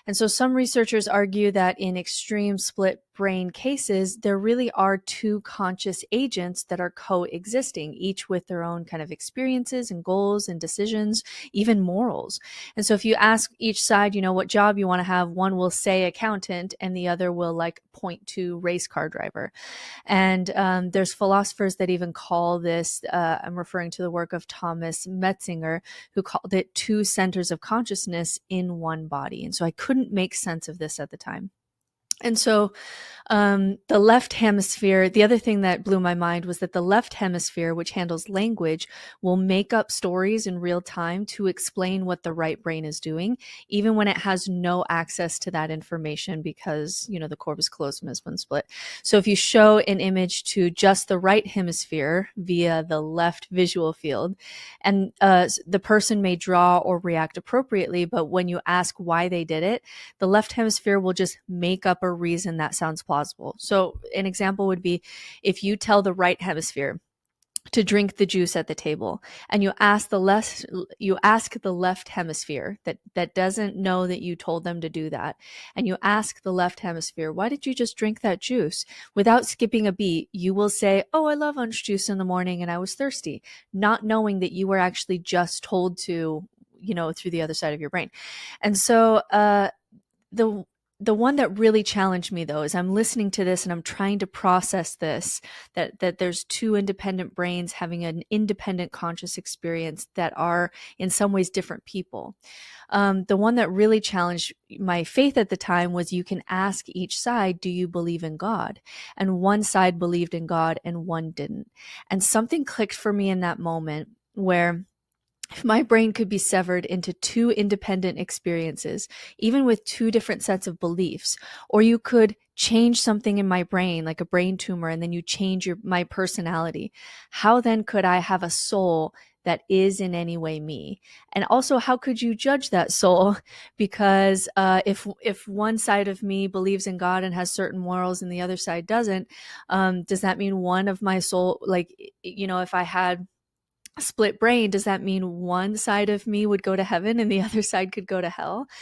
And so some researchers argue that in extreme split brain cases, there really are two conscious agents that are coexisting, each with their own kind of experiences and goals and decisions, even morals. And so if you ask each side, what job you want to have, one will say accountant and the other will like point to race car driver. And there's philosophers that even call this, I'm referring to the work of Thomas Metzinger, who called it two centers of consciousness in one body. And so I couldn't make sense of this at the time. And so the left hemisphere, the other thing that blew my mind was that the left hemisphere, which handles language, will make up stories in real time to explain what the right brain is doing, even when it has no access to that information because, the corpus callosum has been split. So if you show an image to just the right hemisphere via the left visual field, and the person may draw or react appropriately, but when you ask why they did it, the left hemisphere will just make up a reason that sounds plausible. So an example would be if you tell the right hemisphere to drink the juice at the table and you ask the left hemisphere that doesn't know that you told them to do that, and you ask the left hemisphere, why did you just drink that juice? Without skipping a beat, you will say, oh, I love orange juice in the morning and I was thirsty, not knowing that you were actually just told to, through the other side of your brain. And so the one that really challenged me, though, is I'm listening to this and I'm trying to process this, that there's two independent brains having an independent conscious experience that are in some ways different people. The one that really challenged my faith at the time was you can ask each side, do you believe in God? And one side believed in God and one didn't. And something clicked for me in that moment where if my brain could be severed into two independent experiences, even with two different sets of beliefs, or you could change something in my brain, like a brain tumor, and then you change my personality, how then could I have a soul that is in any way me? And also, how could you judge that soul? Because if one side of me believes in God and has certain morals and the other side doesn't, does that mean one of my soul, if I had split brain, does that mean one side of me would go to heaven and the other side could go to hell?